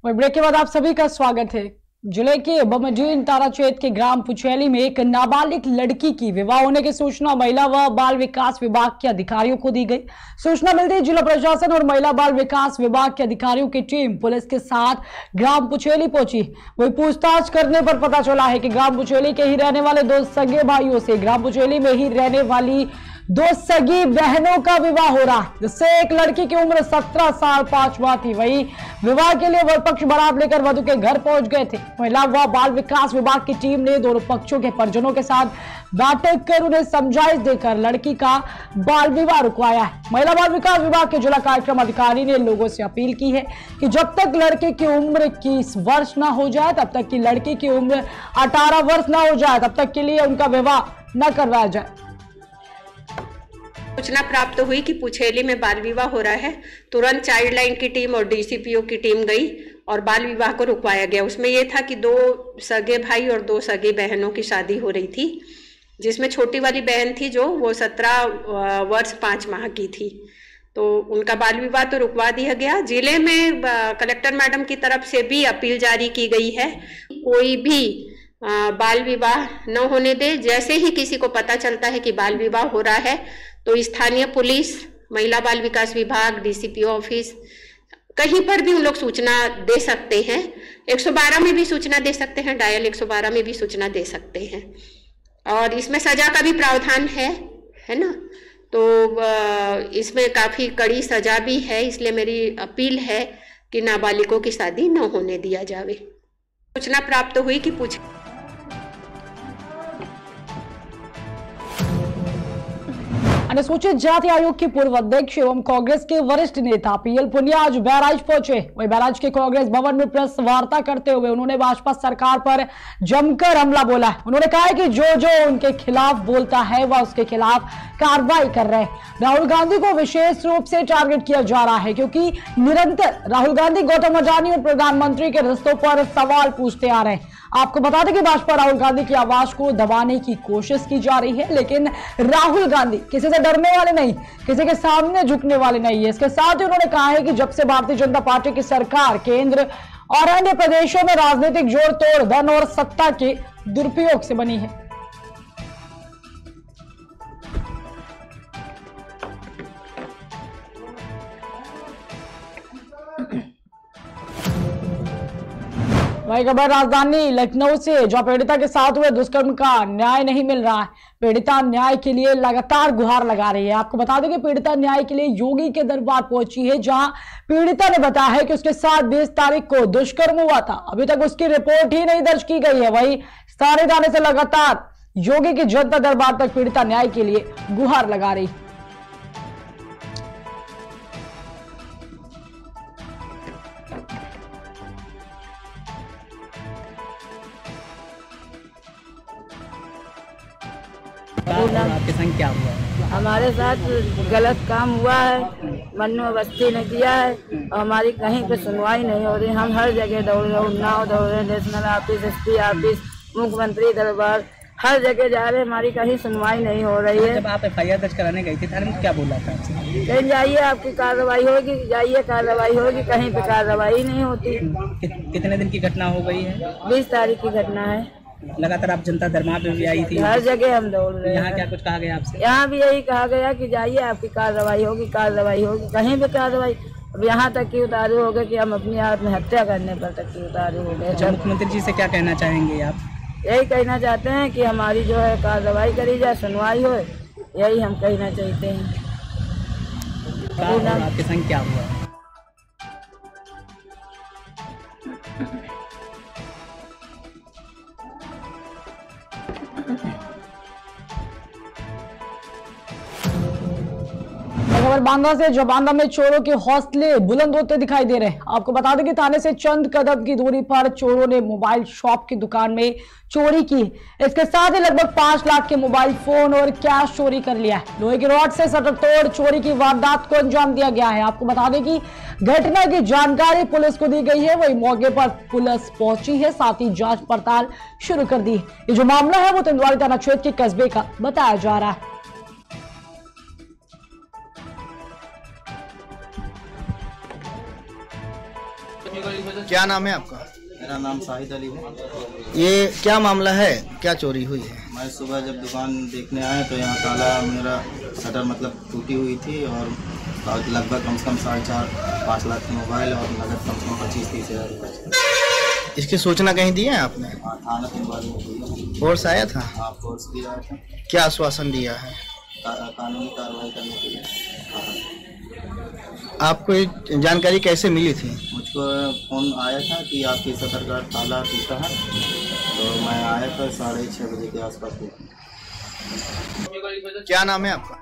और ब्रेक के बाद आप सभी का स्वागत है। जिले के बमडीन तारा क्षेत्र के ग्राम पुचैली में एक नाबालिग लड़की की विवाह होने की सूचना महिला व बाल विकास विभाग के अधिकारियों को दी गई। सूचना मिलते ही जिला प्रशासन और महिला बाल विकास विभाग के अधिकारियों की टीम पुलिस के साथ ग्राम पुचैली पहुंची। वही पूछताछ करने पर पता चला है कि ग्राम पुचैली के ही रहने वाले दो सगे भाइयों से ग्राम पुचैली में ही रहने वाली दो सगी बहनों का विवाह हो रहा, जिससे एक लड़की की उम्र 17 साल 5 माह थी। वही विवाह के लिए वर पक्ष बारात लेकर वधु के घर पहुंच गए थे। महिला व बाल विकास विभाग की टीम ने दोनों पक्षों के परिजनों के साथ बैठक कर उन्हें समझाइश देकर लड़की का बाल विवाह रुकवाया है। महिला बाल विकास विभाग के जिला कार्यक्रम अधिकारी ने लोगों से अपील की है कि जब तक लड़के की उम्र 21 वर्ष न हो जाए, तब तक की लड़की की उम्र 18 वर्ष न हो जाए, तब तक के लिए उनका विवाह न करवाया जाए। सूचना प्राप्त हुई कि पुचैली में बाल विवाह हो रहा है। तुरंत चाइल्ड लाइन की टीम और डीसीपीओ की टीम गई और बाल विवाह को रुकवाया गया। उसमें यह था कि 2 सगे भाई और 2 सगी बहनों की शादी हो रही थी, जिसमें छोटी वाली बहन थी जो वो 17 वर्ष 5 माह की थी। तो उनका बाल विवाह तो रुकवा दिया गया। जिले में कलेक्टर मैडम की तरफ से भी अपील जारी की गई है, कोई भी बाल विवाह न होने दे। जैसे ही किसी को पता चलता है कि बाल विवाह हो रहा है तो स्थानीय पुलिस, महिला बाल विकास विभाग, डीसीपीओ ऑफिस, कहीं पर भी उन लोग सूचना दे सकते हैं। 112 में भी सूचना दे सकते हैं, डायल 112 में भी सूचना दे सकते हैं। और इसमें सजा का भी प्रावधान है ना। तो इसमें काफी कड़ी सजा भी है, इसलिए मेरी अपील है कि नाबालिगों की शादी न होने दिया जावे। सूचना प्राप्त हुई कि अनुसूचित जाति आयोग के पूर्व अध्यक्ष एवं कांग्रेस के वरिष्ठ नेता पीएल पुनिया आज बहराइच पहुंचे। वही बहराइच के कांग्रेस भवन में प्रेस वार्ता करते हुए उन्होंने भाजपा सरकार पर जमकर हमला बोला है। उन्होंने कहा है कि जो उनके खिलाफ बोलता है वह उसके खिलाफ कार्रवाई कर रहे हैं। राहुल गांधी को विशेष रूप से टारगेट किया जा रहा है, क्योंकि निरंतर राहुल गांधी गौतम अडानी और प्रधानमंत्री के रिश्तों पर सवाल पूछते आ रहे हैं। आपको बता दें कि भाजपा राहुल गांधी की आवाज को दबाने की कोशिश की जा रही है, लेकिन राहुल गांधी किसी से डरने वाले नहीं, किसी के सामने झुकने वाले नहीं है। इसके साथ ही उन्होंने कहा है कि जब से भारतीय जनता पार्टी की सरकार केंद्र और अन्य प्रदेशों में राजनीतिक जोड़ तोड़, धन और सत्ता के दुरुपयोग से बनी है। वही खबर राजधानी लखनऊ से, जहां पीड़िता के साथ हुए दुष्कर्म का न्याय नहीं मिल रहा है। पीड़िता न्याय के लिए लगातार गुहार लगा रही है। आपको बता दें कि पीड़िता न्याय के लिए योगी के दरबार पहुंची है, जहां पीड़िता ने बताया है कि उसके साथ 20 तारीख को दुष्कर्म हुआ था। अभी तक उसकी रिपोर्ट ही नहीं दर्ज की गई है। वही सारे थाने से लगातार योगी के जनता दरबार तक पीड़िता न्याय के लिए गुहार लगा रही है। आपके संग क्या हुआ? हमारे साथ गलत काम हुआ है, मन्नू अवस्थी ने किया है और हमारी कहीं पे सुनवाई नहीं हो रही। हम हर जगह दौड़ रहे, उन्नाव दौड़ रहे, नेशनल ऑफिस, एसपी ऑफिस, मुख्यमंत्री दरबार, हर जगह जा रहे, हमारी कहीं सुनवाई नहीं हो रही है। जब आप FIR दर्ज कराने गई थी थाने में क्या बोला था? कहीं जाइए आपकी कार्रवाई होगी, जाइए कार्रवाई होगी, कहीं पे कार्रवाई नहीं होती। कितने दिन की घटना हो गई है? 20 तारीख की घटना है। लगातार आप जनता दरबार में भी आई थी? हर जगह हम दौड़ रहे हैं। यहाँ क्या कुछ कहा गया आपसे? यहाँ भी यही कहा गया कि जाइए आपकी कार्रवाई होगी, कार्रवाई होगी, कहीं भी कार्रवाई। अब यहाँ तक की उतारू हो गए कि हम अपनी आत्महत्या करने पर तक की उतारू हो गए। अच्छा, मुख्यमंत्री जी से क्या कहना चाहेंगे आप? यही कहना चाहते हैं कि हमारी जो है कार्रवाई करी जाए, सुनवाई हो, यही हम कहना चाहते हैं। आपके संग क्या हुआ? खबर बांदा से, जो बांदा में चोरों के हौसले बुलंद होते दिखाई दे रहे हैं। आपको बता दें कि थाने से चंद कदम की दूरी पर चोरों ने मोबाइल शॉप की दुकान में चोरी की। इसके साथ ही लगभग 5 लाख के मोबाइल फोन और कैश चोरी कर लिया है। लोहे की रॉड से शटर तोड़ चोरी की वारदात को अंजाम दिया गया है। आपको बता दें कि घटना की जानकारी पुलिस को दी गई है। वही मौके पर पुलिस पहुंची है, साथ ही जांच पड़ताल शुरू कर दी है। ये जो मामला है वो तेंदुआड़ी थाना क्षेत्र के कस्बे का बताया जा रहा है। क्या नाम है आपका? मेरा नाम शाहिद अली है। ये क्या मामला है, क्या चोरी हुई है? मैं सुबह जब दुकान देखने आया तो यहाँ ताला मेरा शटर मतलब टूटी हुई थी और लगभग कम से कम 4.5-5 लाख की मोबाइल और नगद कम से कम 25-30 हज़ार रुपये। इसकी सूचना कहीं दी है आपने? हाँ, थाना तिलवारी में हुई। फोर्स आया था? हाँ, फोर्स भी आया था। क्या आश्वासन दिया है? कानूनी कार्रवाई करने के लिए। आपको ये जानकारी कैसे मिली थी? मुझको फ़ोन आया था कि आपके शटर का ताला टूटा है, तो मैं आया था 6:30 बजे के आसपास। क्या नाम है आपका?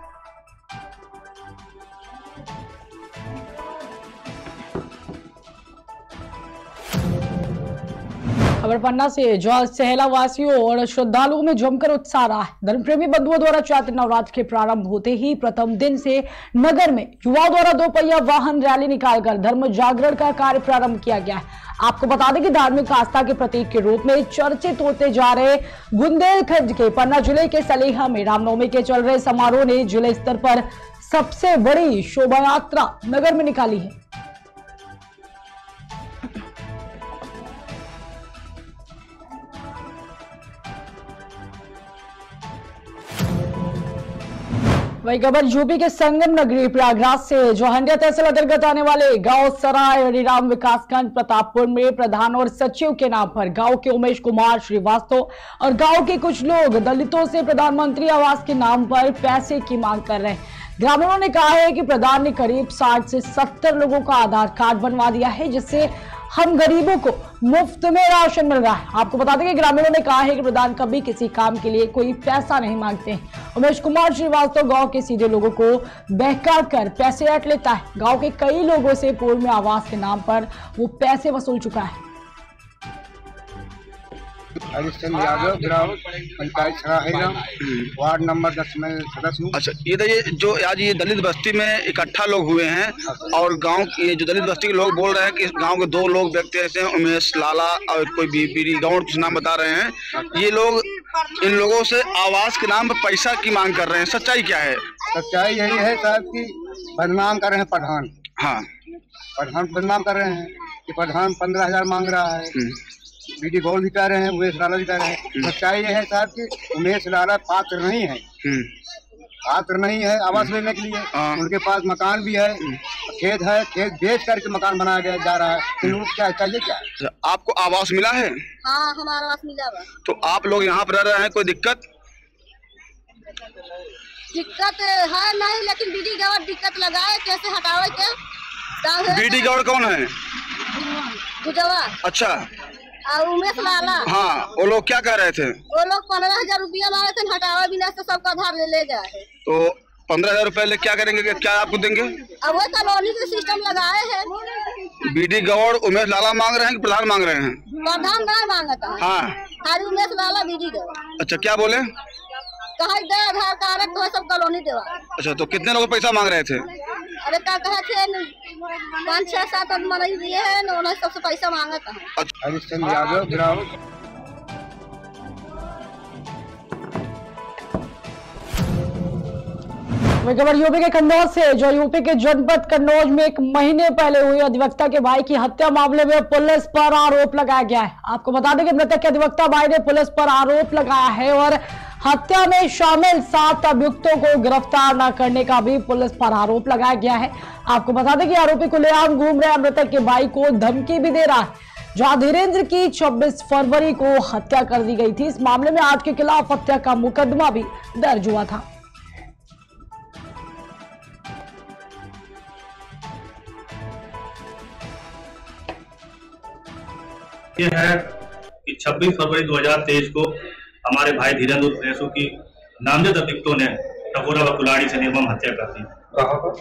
खबर पन्ना से, जहां सहला वासियों और श्रद्धालुओं में जमकर उत्साह रहा है। धर्मप्रेमी बंधुओं द्वारा चैत्र नवरात्र के प्रारंभ होते ही प्रथम दिन से नगर में युवाओं द्वारा 2 पहिया वाहन रैली निकालकर धर्म जागरण का कार्य प्रारंभ किया गया है। आपको बता दें कि धार्मिक आस्था के प्रतीक के रूप में चर्चित होते जा रहे बुंदेलखंड के पन्ना जिले के सलेहा में रामनवमी के चल रहे समारोह ने जिले स्तर पर सबसे बड़ी शोभा यात्रा नगर में निकाली है। वही खबर यूपी के संगम नगरी प्रयागराज से, जो हंडिया तहसील अंतर्गत आने वाले गांव सराय हरिराम विकासखंड प्रतापपुर में प्रधान और सचिव के नाम पर गांव के उमेश कुमार श्रीवास्तव और गांव के कुछ लोग दलितों से प्रधानमंत्री आवास के नाम पर पैसे की मांग कर रहे हैं। ग्रामीणों ने कहा है कि प्रधान ने करीब 60 से 70 लोगों का आधार कार्ड बनवा दिया है, जिससे हम गरीबों को मुफ्त में राशन मिल रहा है। आपको बता दें कि ग्रामीणों ने कहा है कि प्रधान कभी किसी काम के लिए कोई पैसा नहीं मांगते हैं। उमेश कुमार श्रीवास्तव गांव के सीधे लोगों को बहका कर पैसे ऐंठ लेता है। गांव के कई लोगों से पूर्व में आवास के नाम पर वो पैसे वसूल चुका है। हरिश्चंद्र यादव, ग्राम पंचायत सराहिरा, वार्ड नंबर 10 में सदस्य हूँ। अच्छा, ये जो आज ये दलित बस्ती में इकट्ठा लोग हुए हैं और गांव के जो दलित बस्ती के लोग बोल रहे हैं कि गांव के 2 लोग व्यक्ति ऐसे हैं, उमेश लाला और कोई बीरी गौड़ कुछ नाम बता रहे हैं, ये लोग इन लोगों से आवास के नाम पर पैसा की मांग कर रहे हैं। सच्चाई क्या है? सच्चाई यही है साहब कि बदनाम कर रहे हैं प्रधान। हाँ, प्रधान बदनाम कर रहे हैं कि प्रधान 15,000 मांग रहा है, बीडी गौड़ भी कह रहे हैं, उमेश लाला भी कह रहे हैं। सच्चाई ये है साहब कि उमेश लाला पात्र नहीं है, पात्र नहीं है आवास लेने के लिए। उनके पास मकान भी है, खेत है, खेत बेच करके मकान बनाया गया जा रहा है। तो लोग क्या चाहिए क्या? आपको आवास मिला है? हाँ, हमारा आवास मिला है। तो आप लोग यहाँ पर रह रहे हैं, कोई दिक्कत है नहीं, लेकिन बीडी गौड़ दिक्कत लगाए, कैसे हटावे के? बीडी गौड़ कौन है? गुजवा। अच्छा, और उमेश लाला। हाँ, वो लोग क्या कह रहे थे? वो लोग 15,000 रुपया मांगे थे, हटावा बिना से सबका आधार ले गए। तो 15,000 रुपए क्या करेंगे, क्या आपको देंगे? अब वो कॉलोनी के सिस्टम लगाए हैं। बीडी गौड़ उमेश लाला मांग रहे हैं कि प्रधान मांग रहे हैं? प्रधान नहीं मांगता है। हाँ, खाली उमेश लाला बीडी गौड़। अच्छा, क्या बोले? कहा दे आधार कार्ड तो सब कॉलोनी देवा। अच्छा, तो कितने लोग पैसा मांग रहे थे? अरे क्या कहे थे, 5, 6, 7 आदमी दिए हैं, उन्होंने सबसे पैसा मांगा था। हरिश्चंद्र यादव, ग्राम वही खबर यूपी के कन्नौज से, जो यूपी के जनपद कन्नौज में 1 महीने पहले हुई अधिवक्ता के भाई की हत्या मामले में पुलिस पर आरोप लगाया गया है। आपको बता दें कि मृतक के अधिवक्ता भाई ने पुलिस पर आरोप लगाया है और हत्या में शामिल 7 अभियुक्तों को गिरफ्तार न करने का भी पुलिस पर आरोप लगाया गया है। आपको बता दें कि आरोपी खुलेआम घूम रहे मृतक के भाई को धमकी भी दे रहा है। जहां धीरेन्द्र की 26 फरवरी को हत्या कर दी गई थी। इस मामले में 8 के खिलाफ हत्या का मुकदमा भी दर्ज हुआ था। ये है कि 26 फरवरी 2023 को हमारे भाई धीरेन्द्र उर्फ रेसू की नामजद अभियुक्तों ने टकोरा व कुलाड़ी से निर्मम हत्या कर दी। कहाँ पर?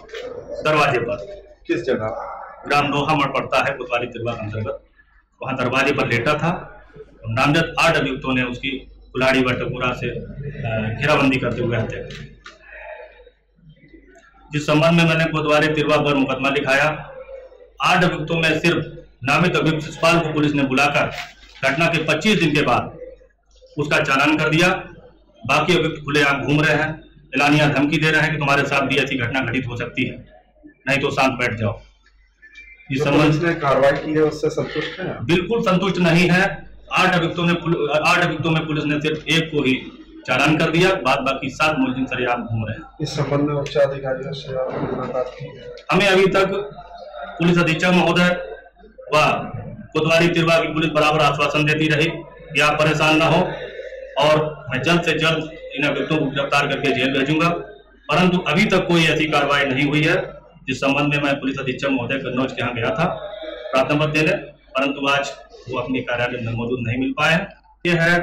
दरवाजे पर। किस जगह? ग्राम दोहा मठ पड़ता है कोतवाली तिरवा के अंतर्गत। वहाँ दरवाजे पर लेटा था। नामजद 8 अभियुक्तों ने उसकी कुलाड़ी व टकोरा से घेराबंदी करते हुए हत्या की। जिस संबंध में मैंने कोतवाली तिरवा पर मुकदमा लिखाया। 8 अभियुक्तों में सिर्फ नामित अभियुक्त शिषपाल को पुलिस ने बुलाकर घटना के 25 दिन के बाद उसका चालान कर दिया। बाकी अभियुक्त खुलेआम घूम रहे हैं, एलानिया धमकी दे रहे हैं कि तुम्हारे साथ भी ऐसी घटना घटित हो सकती है, नहीं तो शांत बैठ जाओ। इस संबंध में कार्रवाई की है उससे संतुष्ट है? बिल्कुल संतुष्ट नहीं है। 8 अभियुक्तों में पुलिस ने सिर्फ एक को ही चालान कर दिया, बाद बाकी 7 मुलजिम सरेआम घूम रहे हैं। इस संबंध में उच्च अधिकारियों से मुलाकात की है? हमें अभी तक पुलिस अधीक्षक महोदय व कोतवाली तिरवा की पुलिस बराबर आश्वासन देती रही कि आप परेशान न हो और मैं जल्द से जल्द इन अभियुक्तों को गिरफ्तार करके जेल भेजूंगा, परंतु अभी तक कोई ऐसी कार्रवाई नहीं हुई है। जिस संबंध में मैं पुलिस अधीक्षक महोदय कन्नौज के यहाँ गया था प्रार्थना पत्र देने, परंतु आज वो अपने कार्यालय में मौजूद नहीं मिल पाए। ये है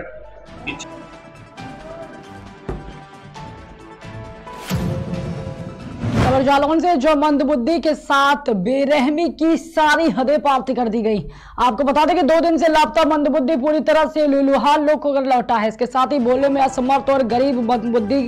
खबर जालौन से, जो मंदबुद्धि के साथ बेरहमी की सारी हदें पार कर दी गई। आपको बता दें कि 2 दिन से लापता मंदबुद्धि पूरी तरह से लुलुहाल लोग होकर लौटा है। इसके साथ ही बोलने में असमर्थ और गरीब मंदबुद्धि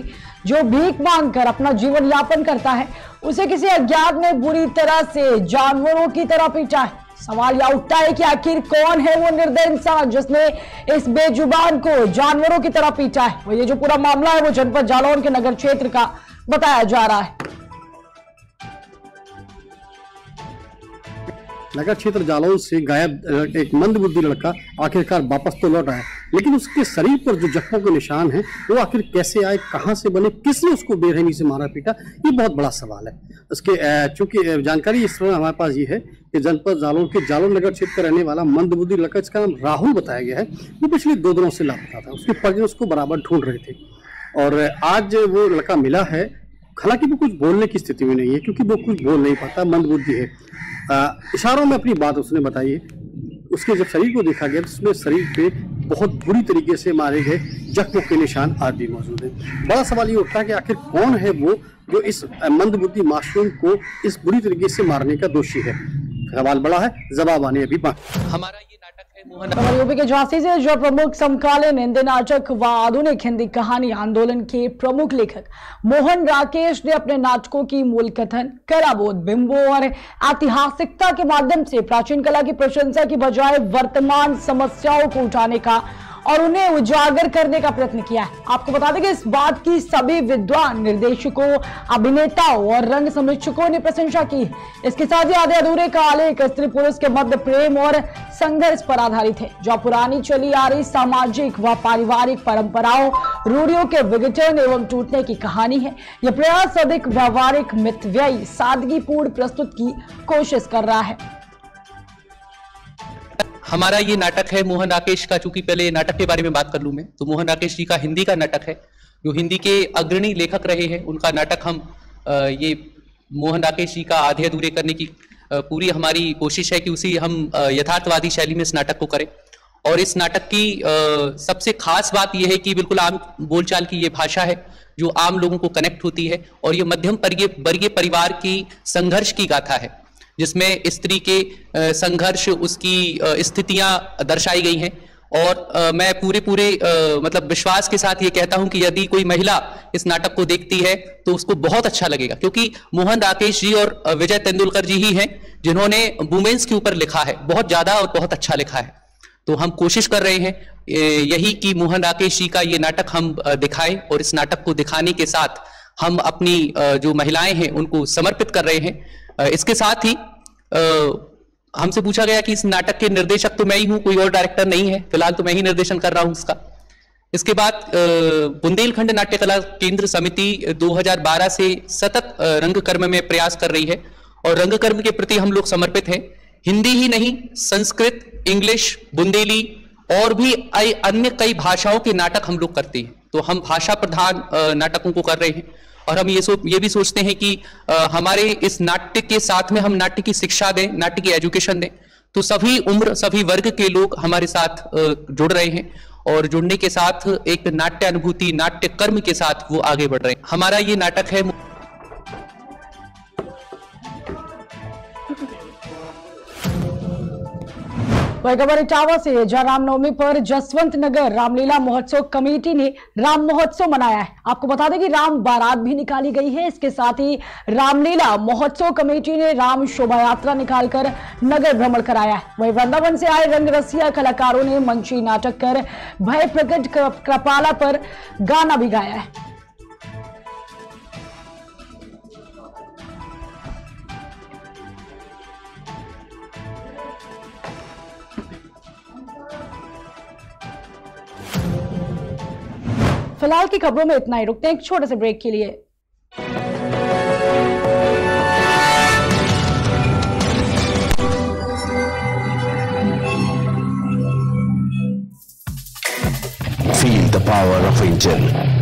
जो भीख मांगकर अपना जीवन यापन करता है, उसे किसी अज्ञात ने बुरी तरह से जानवरों की तरह पीटा है। सवाल यह उठता है कि आखिर कौन है वो निर्दय इंसान जिसने इस बेजुबान को जानवरों की तरह पीटा है। और ये जो पूरा मामला है वो जनपद जालौन के नगर क्षेत्र का बताया जा रहा है। नगर क्षेत्र जालौन से गायब एक मंदबुद्धि लड़का आखिरकार वापस तो लौट आया, लेकिन उसके शरीर पर जो जख्मों के निशान हैं वो आखिर कैसे आए, कहां से बने, किसने उसको बेरहमी से मारा पीटा, ये बहुत बड़ा सवाल है। उसके चूंकि जानकारी इस तरह हमारे पास ये है कि जनपद जालौन के जालौन नगर क्षेत्र का रहने वाला मंदबुद्धि लड़का, इसका नाम राहुल बताया गया है, वो पिछले 2 दिनों से लापता था। उसके परिजन उसको बराबर ढूंढ रहे थे और आज वो लड़का मिला है। हालांकि वो कुछ बोलने की स्थिति में नहीं है क्योंकि वो कुछ बोल नहीं पाता, मंदबुद्धि है। इशारों में अपनी बात उसने बताई है। उसके जब शरीर को देखा गया तो उसमें शरीर पे बहुत बुरी तरीके से मारे गए जख्मों के निशान आज भी मौजूद हैं। बड़ा सवाल ये उठता है कि आखिर कौन है वो जो इस मंदबुद्धि मासूम को इस बुरी तरीके से मारने का दोषी है। सवाल बड़ा है, जवाब आने अभी बाकी। हमारा ये नाटक है यूपी के झांसी से जो प्रमुख समकालीन हिंदी नाटक व आधुनिक हिंदी कहानी आंदोलन के प्रमुख लेखक मोहन राकेश ने अपने नाटकों की मूल कथन, कलाबोध, बिंबों और ऐतिहासिकता के माध्यम से प्राचीन कला की प्रशंसा की बजाय वर्तमान समस्याओं को उठाने का और उन्हें उजागर करने का प्रयत्न किया है। आपको बता दें कि इस बात की सभी विद्वान निर्देशकों, अभिनेताओं और रंग समीक्षकों ने प्रशंसा की। इसके साथ ही आधे अधूरे का आलेख स्त्री पुरुष के मध्य प्रेम और संघर्ष पर आधारित है, जो पुरानी चली आ रही सामाजिक व पारिवारिक परंपराओं, रूढ़ियों के विघटन एवं टूटने की कहानी है। यह प्रयास अधिक व्यवहारिक, मितव्ययी, सादगीपूर्ण प्रस्तुत की कोशिश कर रहा है। हमारा ये नाटक है मोहन राकेश का। चूंकि पहले नाटक के बारे में बात कर लूं मैं, तो मोहन राकेश जी का हिंदी का नाटक है, जो हिंदी के अग्रणी लेखक रहे हैं। उनका नाटक हम ये मोहन राकेश जी का आधे अधूरे करने की पूरी हमारी कोशिश है कि उसी हम यथार्थवादी शैली में इस नाटक को करें। और इस नाटक की सबसे खास बात यह है कि बिल्कुल आम बोलचाल की ये भाषा है जो आम लोगों को कनेक्ट होती है, और ये मध्यम वर्गीय परिवार की संघर्ष की गाथा है, जिसमें स्त्री के संघर्ष, उसकी स्थितियां दर्शाई गई हैं। और मैं पूरे मतलब विश्वास के साथ ये कहता हूं कि यदि कोई महिला इस नाटक को देखती है तो उसको बहुत अच्छा लगेगा, क्योंकि मोहन राकेश जी और विजय तेंदुलकर जी ही हैं जिन्होंने वुमेन्स के ऊपर लिखा है, बहुत ज्यादा और बहुत अच्छा लिखा है। तो हम कोशिश कर रहे हैं यही कि मोहन राकेश जी का ये नाटक हम दिखाएं, और इस नाटक को दिखाने के साथ हम अपनी जो महिलाएं हैं उनको समर्पित कर रहे हैं। इसके साथ ही हमसे पूछा गया कि इस नाटक के निर्देशक तो मैं ही हूं, कोई और डायरेक्टर नहीं है, फिलहाल तो मैं ही निर्देशन कर रहा हूं इसका। इसके बाद बुंदेलखंड नाट्य कला केंद्र समिति 2012 से सतत रंगकर्म में प्रयास कर रही है, और रंगकर्म के प्रति हम लोग समर्पित हैं। हिंदी ही नहीं, संस्कृत, इंग्लिश, बुंदेली और भी अन्य कई भाषाओं के नाटक हम लोग करते हैं। तो हम भाषा प्रधान नाटकों को कर रहे हैं, और हम ये भी सोचते हैं कि हमारे इस नाट्य के साथ में हम नाट्य की शिक्षा दें, नाट्य की एजुकेशन दें, तो सभी उम्र, सभी वर्ग के लोग हमारे साथ जुड़ रहे हैं, और जुड़ने के साथ एक नाट्य अनुभूति, नाट्य कर्म के साथ वो आगे बढ़ रहे हैं। हमारा ये नाटक है वही खबर इटावा से, जहां रामनवमी पर जसवंत नगर रामलीला महोत्सव कमेटी ने राम महोत्सव मनाया है। आपको बता दें कि राम बारात भी निकाली गई है। इसके साथ ही रामलीला महोत्सव कमेटी ने राम शोभा यात्रा निकालकर नगर भ्रमण कराया है। वही वृंदावन से आए रंग रसिया कलाकारों ने मंची नाटक कर भय प्रकट कृपाला पर गाना भी गाया है। फिलहाल की खबरों में इतना ही। रुकते हैं एक छोटे से ब्रेक के लिए। Feel the power of Angel.